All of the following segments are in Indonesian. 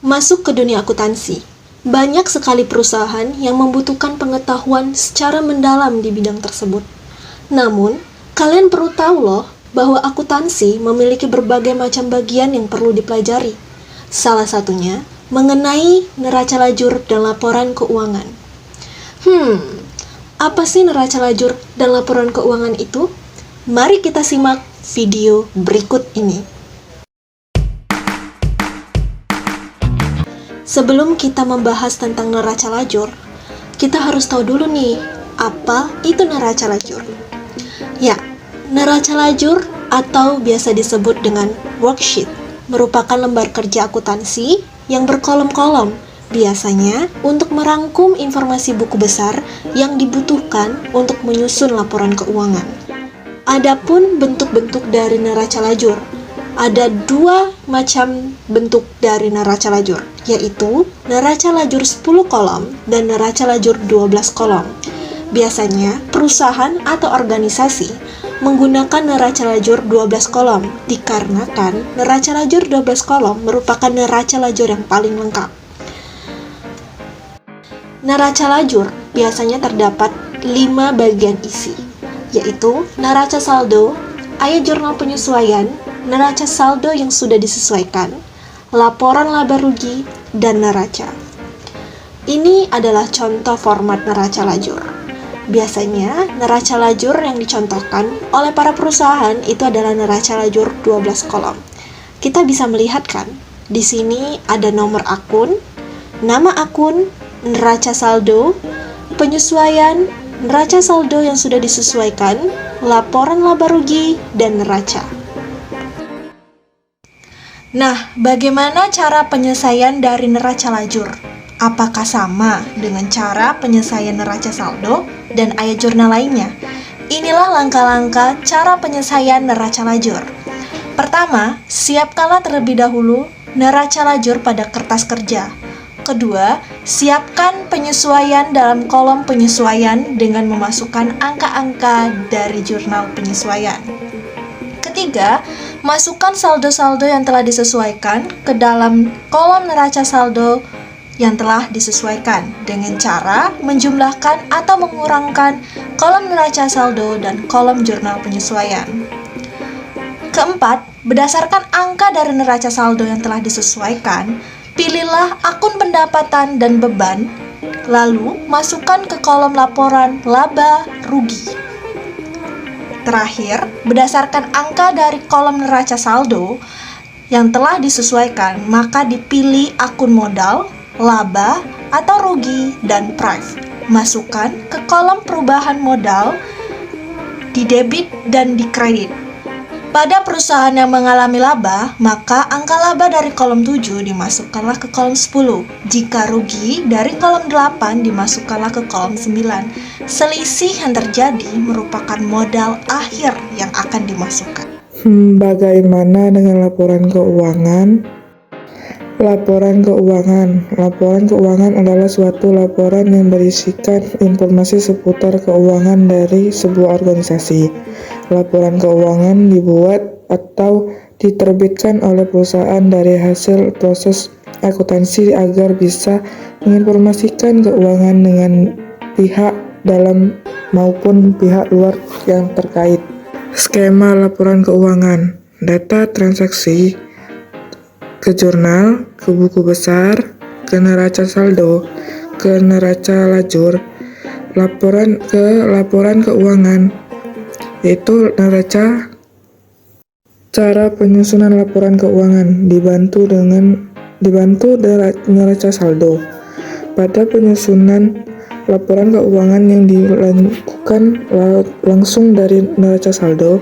Masuk ke dunia akuntansi, banyak sekali perusahaan yang membutuhkan pengetahuan secara mendalam di bidang tersebut. Namun, kalian perlu tahu loh bahwa akuntansi memiliki berbagai macam bagian yang perlu dipelajari. Salah satunya mengenai neraca lajur dan laporan keuangan. Apa sih neraca lajur dan laporan keuangan itu? Mari kita simak video berikut ini. Sebelum kita membahas tentang neraca lajur, kita harus tahu dulu nih, apa itu neraca lajur? Ya, neraca lajur atau biasa disebut dengan worksheet merupakan lembar kerja akuntansi yang berkolom-kolom, biasanya untuk merangkum informasi buku besar yang dibutuhkan untuk menyusun laporan keuangan. Adapun bentuk-bentuk dari neraca lajur, ada dua macam bentuk dari neraca lajur, yaitu neraca lajur 10 kolom dan neraca lajur 12 kolom. Biasanya, perusahaan atau organisasi menggunakan neraca lajur 12 kolom, dikarenakan neraca lajur 12 kolom merupakan neraca lajur yang paling lengkap. Neraca lajur biasanya terdapat 5 bagian isi, yaitu neraca saldo, ayat jurnal penyesuaian, neraca saldo yang sudah disesuaikan, laporan laba rugi, dan neraca. Ini adalah contoh format neraca lajur. Biasanya, neraca lajur yang dicontohkan oleh para perusahaan itu adalah neraca lajur 12 kolom. Kita bisa melihat kan, di sini ada nomor akun, nama akun, neraca saldo, penyesuaian, neraca saldo yang sudah disesuaikan, laporan laba rugi, dan neraca. Nah, bagaimana cara penyelesaian dari neraca lajur? Apakah sama dengan cara penyelesaian neraca saldo dan ayat jurnal lainnya? Inilah langkah-langkah cara penyelesaian neraca lajur. Pertama, siapkanlah terlebih dahulu neraca lajur pada kertas kerja. Kedua, siapkan penyesuaian dalam kolom penyesuaian dengan memasukkan angka-angka dari jurnal penyesuaian. Ketiga, masukkan saldo-saldo yang telah disesuaikan ke dalam kolom neraca saldo yang telah disesuaikan dengan cara menjumlahkan atau mengurangkan kolom neraca saldo dan kolom jurnal penyesuaian. Keempat, berdasarkan angka dari neraca saldo yang telah disesuaikan, pilihlah akun pendapatan dan beban, lalu masukkan ke kolom laporan laba rugi. Terakhir, berdasarkan angka dari kolom neraca saldo yang telah disesuaikan, maka dipilih akun modal, laba, atau rugi, dan price. Masukkan ke kolom perubahan modal, di debit dan di kredit. Pada perusahaan yang mengalami laba, maka angka laba dari kolom 7 dimasukkanlah ke kolom 10. Jika rugi, dari kolom 8 dimasukkanlah ke kolom 9. Selisih yang terjadi merupakan modal akhir yang akan dimasukkan. Bagaimana dengan laporan keuangan? Laporan keuangan. Laporan keuangan adalah suatu laporan yang berisikan informasi seputar keuangan dari sebuah organisasi. Laporan keuangan dibuat atau diterbitkan oleh perusahaan dari hasil proses akuntansi agar bisa menginformasikan keuangan dengan pihak dalam maupun pihak luar yang terkait. Skema laporan keuangan. Data transaksi ke jurnal, ke buku besar, ke neraca saldo, ke neraca lajur, laporan keuangan, yaitu neraca. Cara penyusunan laporan keuangan dibantu neraca saldo. Pada penyusunan laporan keuangan yang dilakukan langsung dari neraca saldo,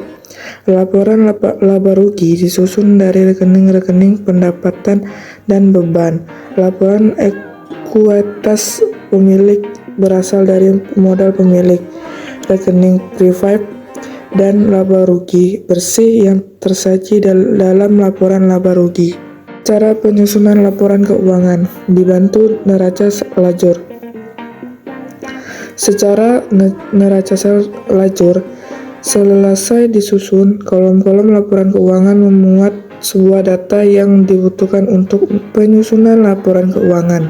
laporan laba rugi disusun dari rekening-rekening pendapatan dan beban. Laporan ekuitas pemilik berasal dari modal pemilik, rekening privat, dan laba rugi bersih yang tersaji dalam laporan laba rugi. Cara penyusunan laporan keuangan dibantu neraca lajur. Secara neraca lajur selesai disusun, kolom-kolom laporan keuangan memuat sebuah data yang dibutuhkan untuk penyusunan laporan keuangan.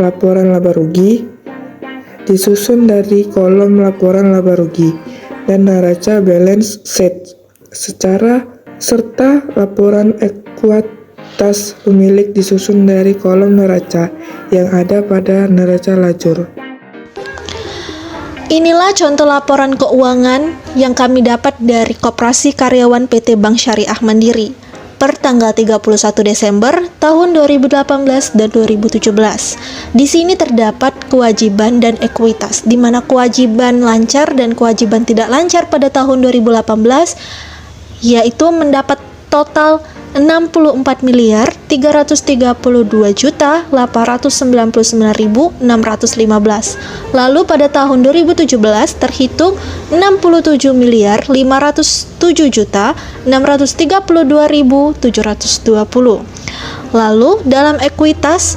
Laporan laba rugi disusun dari kolom laporan laba rugi dan neraca balance sheet serta laporan ekuitas pemilik disusun dari kolom neraca yang ada pada neraca lajur. Inilah contoh laporan keuangan yang kami dapat dari Koperasi Karyawan PT Bank Syariah Mandiri per tanggal 31 Desember tahun 2018 dan 2017. Di sini terdapat kewajiban dan ekuitas, di mana kewajiban lancar dan kewajiban tidak lancar pada tahun 2018 yaitu mendapat total 64.332.899.615. Lalu pada tahun 2017 terhitung 67.507.632.720. Lalu dalam ekuitas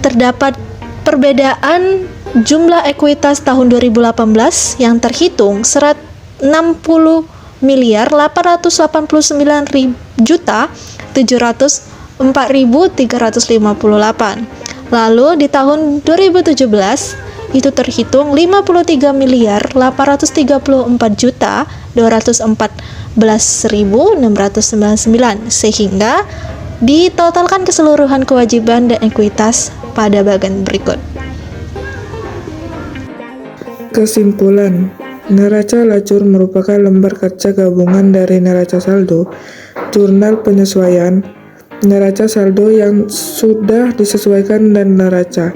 terdapat perbedaan jumlah ekuitas tahun 2018 yang terhitung 60.409.704.358. Lalu di tahun 2017 itu terhitung 53.834.214.699, sehingga ditotalkan keseluruhan kewajiban dan ekuitas pada bagian berikut. Kesimpulan, neraca lajur merupakan lembar kaca gabungan dari neraca saldo, jurnal penyesuaian, neraca saldo yang sudah disesuaikan, dan neraca.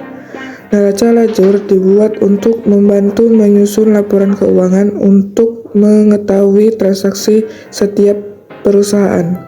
Neraca lajur dibuat untuk membantu menyusun laporan keuangan untuk mengetahui transaksi setiap perusahaan.